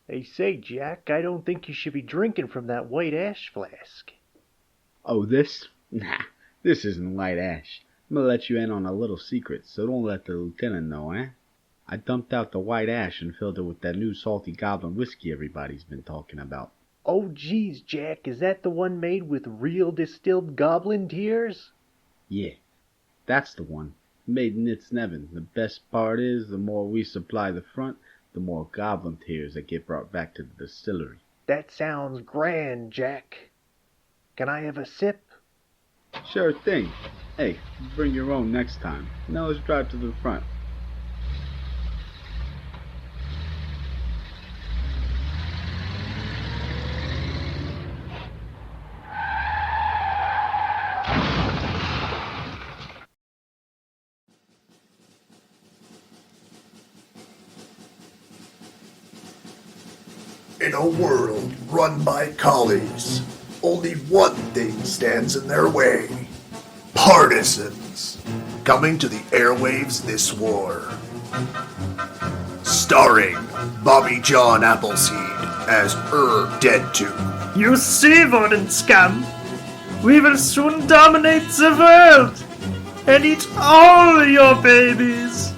They say, Jack, I don't think you should be drinking from that white ash flask. Oh, this? Nah, this isn't white ash. I'm gonna let you in on a little secret, so don't let the lieutenant know, eh? I dumped out the white ash and filled it with that new salty goblin whiskey everybody's been talking about. Oh, geez, Jack, is that the one made with real distilled goblin tears? Yeah, that's the one. Made in Nitsnevin. The best part is, the more we supply the front, the more goblin tears that get brought back to the distillery. That sounds grand, Jack. Can I have a sip? Sure thing. Hey, bring your own next time. Now let's drive to the front. In a world run by collies, only one thing stands in their way. Partisans. Coming to the airwaves this war. Starring Bobby John Appleseed as Deadtooth. You see, Warden scum, we will soon dominate the world and eat all your babies.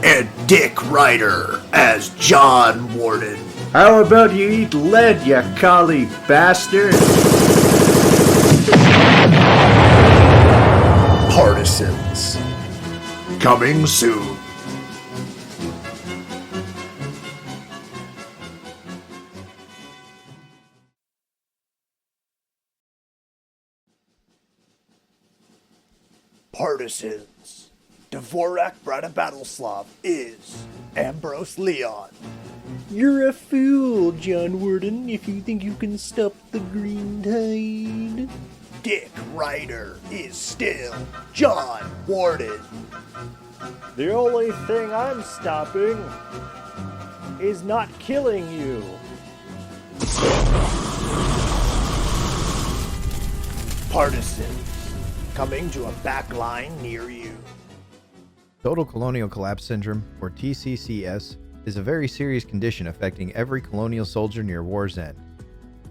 And Dick Ryder as John Warden. How about you eat lead, you collie bastard? Partisans. Coming soon. Partisans. Dvorak Bratislava is Ambrose Leon. You're a fool, John Warden, if you think you can stop the green tide. Dick Ryder is still John Warden. The only thing I'm stopping is not killing you. Partisans. Coming to a backline near you. Total Colonial Collapse Syndrome, or TCCS, is a very serious condition affecting every colonial soldier near war's end.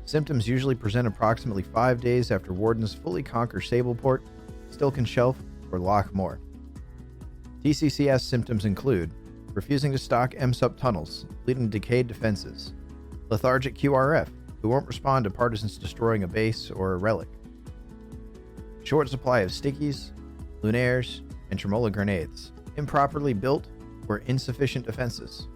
Symptoms usually present approximately 5 days after wardens fully conquer Sableport, Stilken Shelf, or Loch Moor. TCCS symptoms include refusing to stock MSUP tunnels, leading to decayed defenses, lethargic QRF, who won't respond to partisans destroying a base or a relic, short supply of stickies, lunaires, and tremola grenades, improperly built, or insufficient defenses.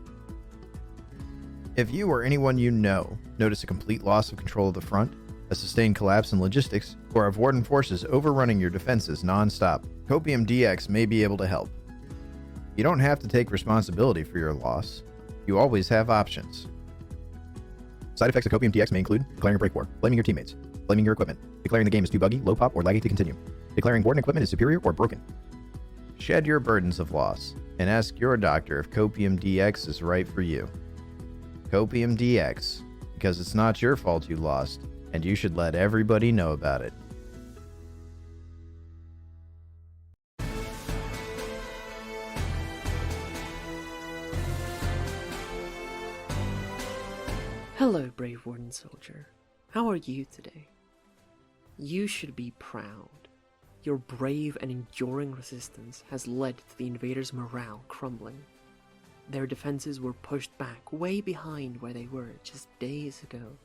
If you or anyone you know notice a complete loss of control of the front, a sustained collapse in logistics, or have warden forces overrunning your defenses non-stop, Copium DX may be able to help. You don't have to take responsibility for your loss. You always have options. Side effects of Copium DX may include declaring a break war, blaming your teammates, blaming your equipment, declaring the game is too buggy, low pop, or laggy to continue, declaring warden equipment is superior or broken. Shed your burdens of loss and ask your doctor if Copium DX is right for you. Copium DX, because it's not your fault you lost, and you should let everybody know about it. Hello, brave warden soldier. How are you today? You should be proud. Your brave and enduring resistance has led to the invaders' morale crumbling. Their defenses were pushed back way behind where they were just days ago.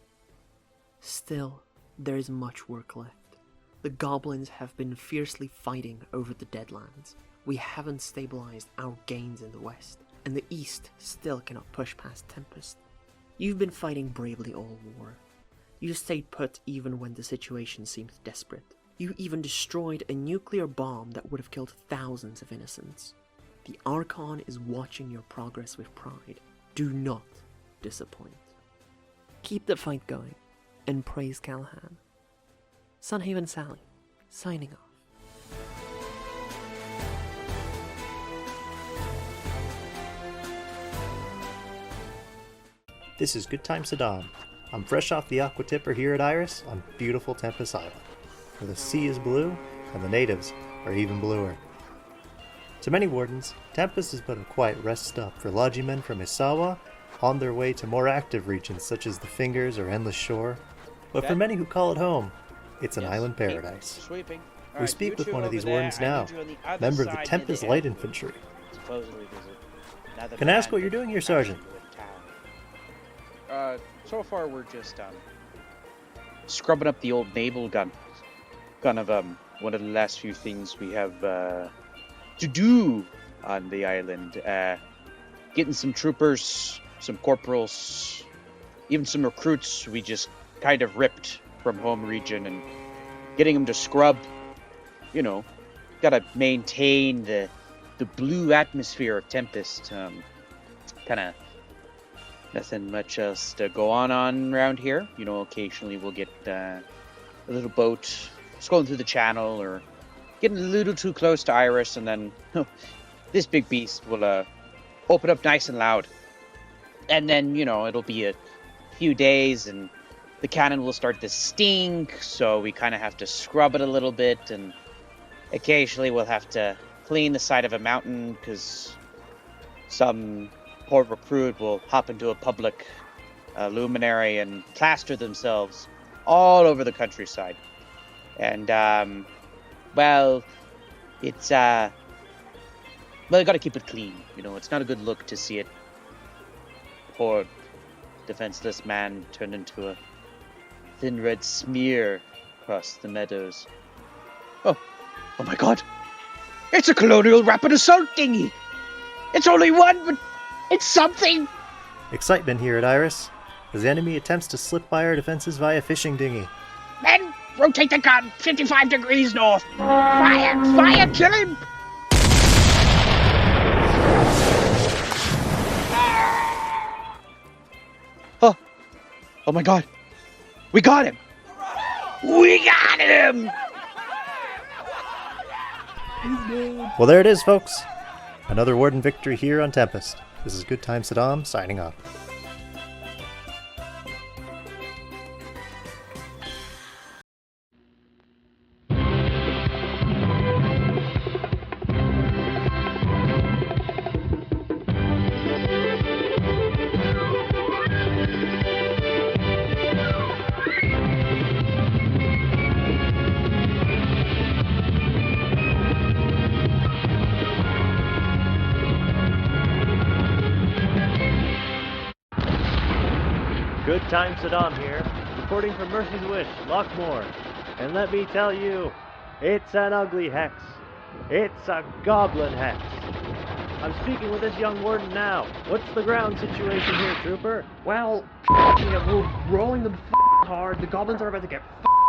Still, there is much work left. The goblins have been fiercely fighting over the Deadlands. We haven't stabilized our gains in the west, and the east still cannot push past Tempest. You've been fighting bravely all war. You stayed put even when the situation seemed desperate. You even destroyed a nuclear bomb that would have killed thousands of innocents. The Archon is watching your progress with pride. Do not disappoint. Keep the fight going, and praise Callahan. Sunhaven Sally, signing off. This is GoodTimeSaddam. I'm fresh off the Aqua Tipper here at Iris on beautiful Tempest Island, where the sea is blue and the natives are even bluer. To many wardens, Tempest is but a quiet rest stop for lodgy men from Isawa on their way to more active regions such as the Fingers or Endless Shore. But for many who call it home, it's an island paradise. Sweeping. We speak with one of these wardens now, member of the Tempest Light Infantry. Can I ask what you're doing here, Sergeant? So far we're just scrubbing up the old naval gun. Kind of one of the last few things we have to do on the island. Getting some troopers, some corporals, even some recruits we just kind of ripped from home region and getting them to scrub. You know, gotta maintain the blue atmosphere of Tempest. Kind of nothing much else to go on around here. You know, occasionally we'll get a little boat scrolling through the channel or getting a little too close to Iris, and then this big beast will open up nice and loud. And then, you know, it'll be a few days and the cannon will start to stink, so we kind of have to scrub it a little bit, and occasionally we'll have to clean the side of a mountain because some poor recruit will hop into a public luminary and plaster themselves all over the countryside. And, well, it's, well, you gotta keep it clean, you know, it's not a good look to see it. Poor defenseless man turned into a thin red smear across the meadows. Oh my god! It's a colonial rapid assault dinghy! It's only one, but it's something! Excitement here at Iris, as the enemy attempts to slip by our defenses via fishing dinghy. Men, rotate the gun! 55 degrees north! Fire! Fire! Kill him! Oh my god! We got him! We got him! Well, there it is, folks. Another Warden victory here on Tempest. This is GoodTimeSaddam signing off. GoodTimeSaddam here, reporting from Mercy's Wish, Lockmore. And let me tell you, it's an ugly hex. It's a goblin hex. I'm speaking with this young warden now. What's the ground situation here, trooper? Well, yeah, we're rolling them hard. The goblins are about to get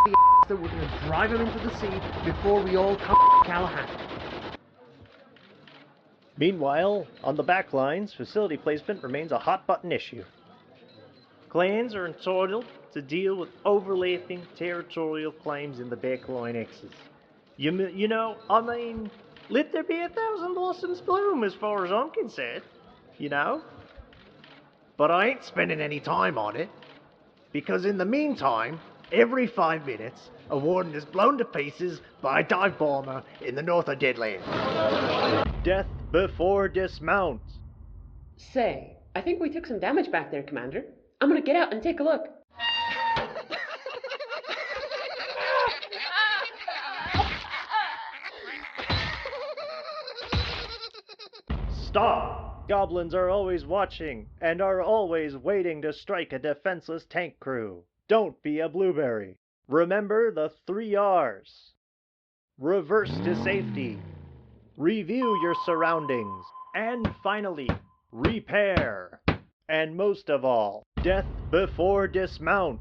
the ass that we're going to drive them into the sea before we all come to Callahan. Meanwhile, on the back lines, facility placement remains a hot-button issue. Clans are entitled to deal with overlapping territorial claims in the backline X's. You know, I mean, let there be 1,000 blossoms bloom as far as I'm concerned, you know? But I ain't spending any time on it, because in the meantime, every 5 minutes, a warden is blown to pieces by a dive bomber in the north of Deadland. Death before dismount. Say, I think we took some damage back there, Commander. I'm gonna get out and take a look. Stop! Goblins are always watching, and are always waiting to strike a defenseless tank crew. Don't be a blueberry. Remember the 3 R's. Reverse to safety. Review your surroundings. And finally, repair. And most of all, death before dismount.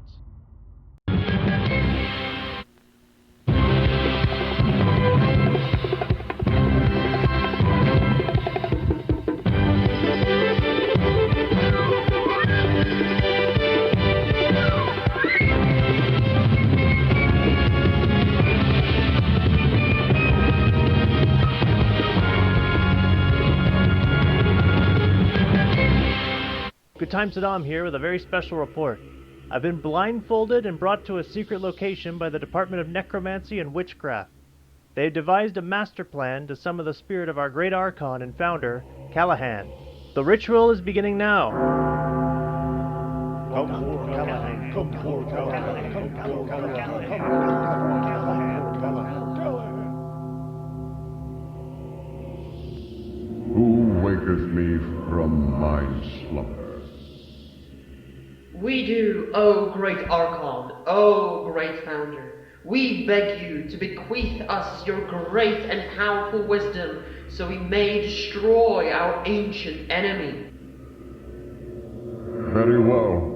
GoodTimeSaddam here with a very special report. I've been blindfolded and brought to a secret location by the Department of Necromancy and Witchcraft. They've devised a master plan to summon the spirit of our great Archon and founder, Callahan. The ritual is beginning now. Who waketh me from my slumber? We do, O great Archon, O great Founder. We beg you to bequeath us your great and powerful wisdom, so we may destroy our ancient enemy. Very well.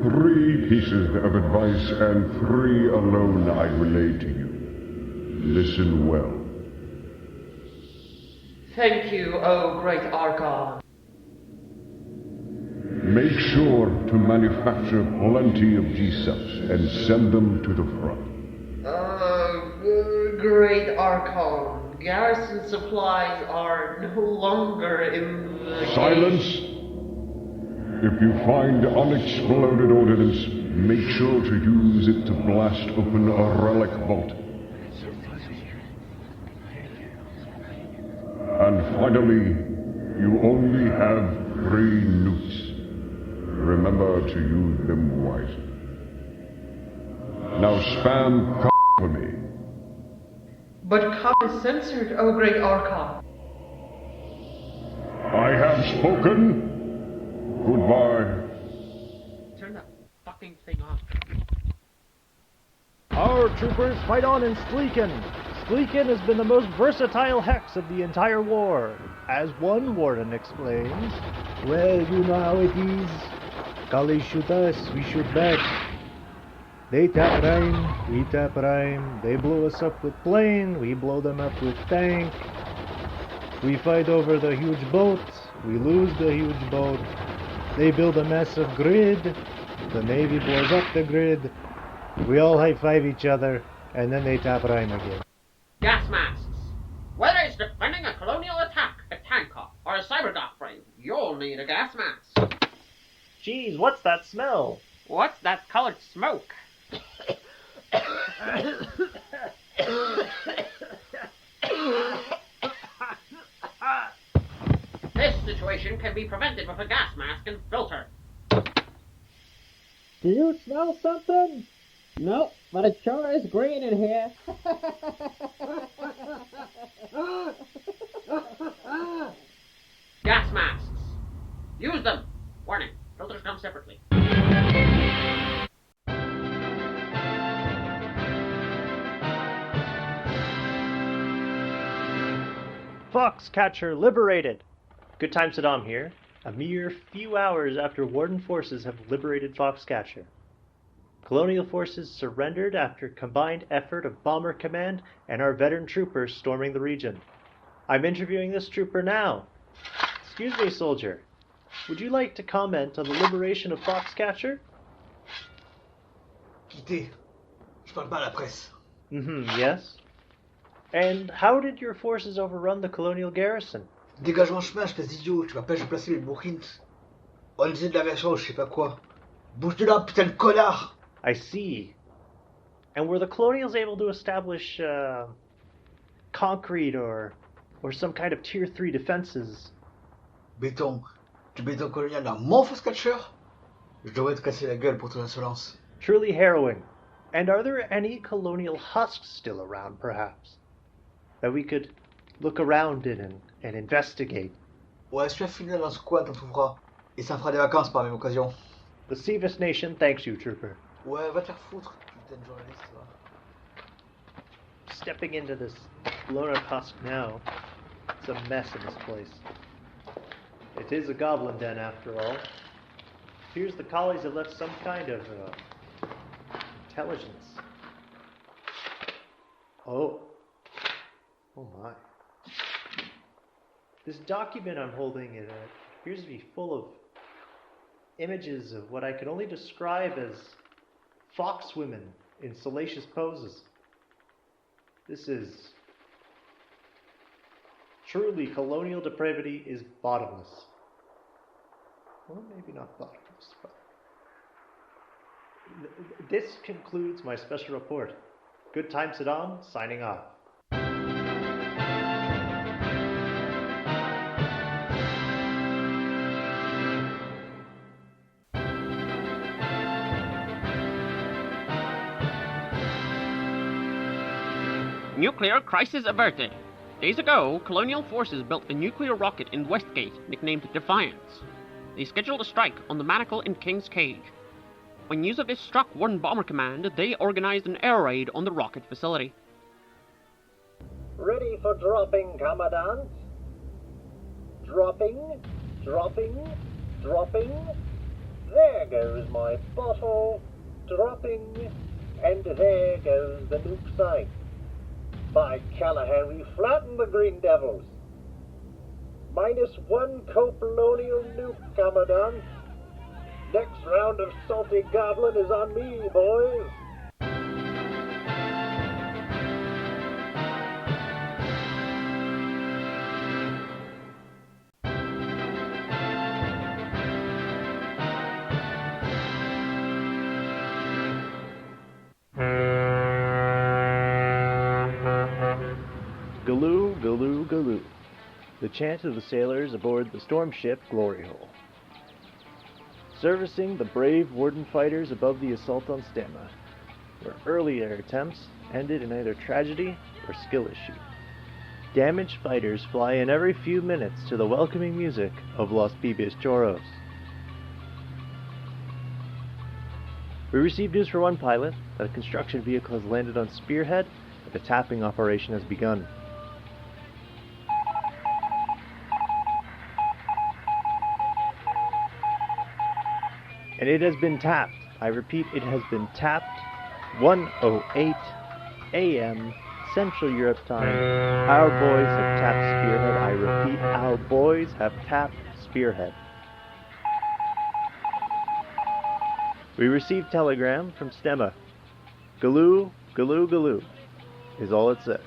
3 pieces of advice, and 3 alone I relay to you. Listen well. Thank you, O great Archon. Make sure to manufacture plenty of G-cells and send them to the front. Great Archon. Garrison supplies are no longer in the... Silence! If you find unexploded ordnance, make sure to use it to blast open a relic vault. And finally, you only have 3 newts. Remember to use them wisely. Now spam for me. But is censored, O great Archon. I have spoken. Goodbye. Turn that fucking thing off. Our troopers fight on in Sleeken. Sleeken has been the most versatile hex of the entire war. As one warden explains, well, you know how it is. Collies shoot us, we shoot back. They tap rhyme, we tap rhyme. They blow us up with plane, we blow them up with tank. We fight over the huge boat, we lose the huge boat. They build a massive grid, the Navy blows up the grid. We all high-five each other, and then they tap rhyme again. Gas masks. Whether it's defending a colonial attack, a tanker, or a cyberdock frame, you'll need a gas mask. Geez, what's that smell? What's that colored smoke? This situation can be prevented with a gas mask and filter. Do you smell something? Nope, but it sure is green in here. Gas masks. Use them. Warning, filters come separately. Foxcatcher liberated! GoodTimeSaddam here, a mere few hours after Warden forces have liberated Foxcatcher. Colonial forces surrendered after combined effort of Bomber Command and our veteran troopers storming the region. I'm interviewing this trooper now. Excuse me, soldier. Would you like to comment on the liberation of Foxcatcher? Quittez. Je parle pas à la presse. Yes. And how did your forces overrun the colonial garrison? Dégage mon chemin, espèce d'idiot. Tu m'empêches de placer les bourrines. On disait de l'aviation, je sais pas quoi. Bouge de là, putain de connard! I see. And were the colonials able to establish concrete or some kind of tier 3 defenses? Béton. Du béton colonial dans mon Foxcatcher? Je devrais te casser la gueule pour ton insolence. Truly harrowing. And are there any colonial husks still around, perhaps? That we could look around in and investigate? Ouais, si tu as filé dans ce coin, t'en trouveras. Et ça me fera des vacances par même occasion. The Sevis Nation thanks you, trooper. Ouais, va te faire foutre, putain de journaliste, va. Stepping into this blown-up husk now, it's a mess in this place. It is a goblin den, after all. Appears the collies have left some kind of intelligence. Oh my. This document I'm holding it appears to be full of images of what I could only describe as fox women in salacious poses. This is truly colonial depravity is bottomless. Well, maybe not bottomless, but this concludes my special report. GoodTimeSaddam signing off. Nuclear crisis averted. Days ago, colonial forces built a nuclear rocket in Westgate nicknamed Defiance. They scheduled a strike on the Manacle in King's Cage. When news of this struck Warden Bomber Command, they organized an air raid on the rocket facility. Ready for dropping, Commandant? Dropping, dropping, dropping. There goes my bottle. Dropping. And there goes the nuke sight. By Callahan, we flattened the Green Devils. -1 co-colonial nuke, Commandant. Next round of Salty Goblin is on me, boys. Galoo, galoo, galoo. The chant of the sailors aboard the storm ship Glory Hole. Servicing the brave Warden fighters above the assault on Stamma, where earlier attempts ended in either tragedy or skill issue. Damaged fighters fly in every few minutes to the welcoming music of Los Pibes Choros. We received news for one pilot that a construction vehicle has landed on Spearhead and the tapping operation has begun. And it has been tapped. I repeat, it has been tapped. 1:08 a.m. Central Europe time. Our boys have tapped Spearhead. I repeat, our boys have tapped Spearhead. We received telegram from Stemma. Galoo, galoo, galoo is all it says.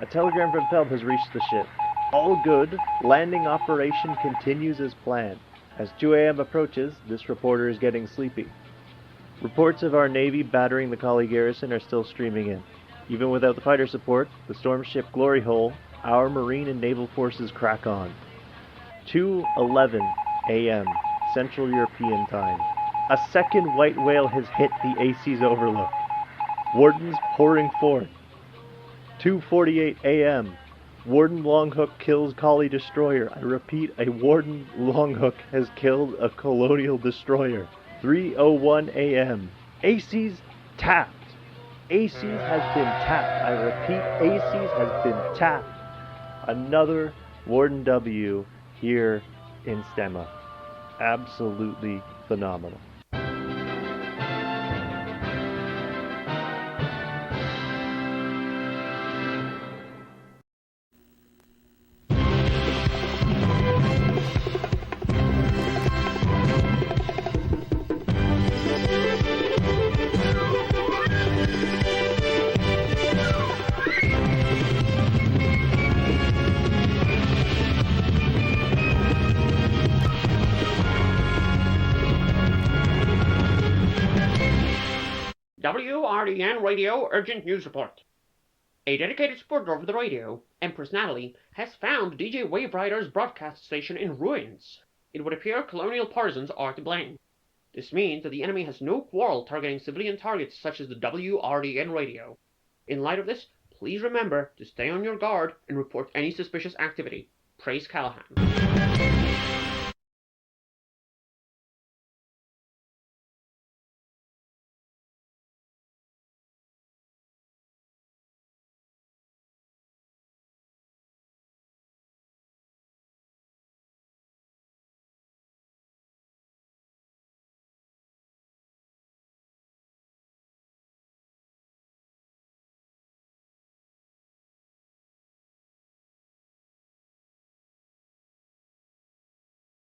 A telegram from Felb has reached the ship. All good. Landing operation continues as planned. As 2 a.m. approaches, this reporter is getting sleepy. Reports of our Navy battering the Kali garrison are still streaming in. Even without the fighter support, the storm ship Glory Hole, our Marine and Naval forces crack on. 2:11 a.m. Central European time. A second white whale has hit the AC's overlook. Wardens pouring forth. 2:48 a.m. Warden Longhook kills Kali destroyer. I repeat, a Warden Longhook has killed a colonial destroyer. 3:01 a.m. AC's tapped. AC's has been tapped. I repeat, AC's has been tapped. Another Warden W here in Stemma. Absolutely phenomenal. WRDN Radio Urgent News Report. A dedicated supporter of the radio, Empress Natalie, has found DJ Wave Rider's broadcast station in ruins. It would appear colonial partisans are to blame. This means that the enemy has no quarrel targeting civilian targets such as the WRDN radio. In light of this, please remember to stay on your guard and report any suspicious activity. Praise Callahan.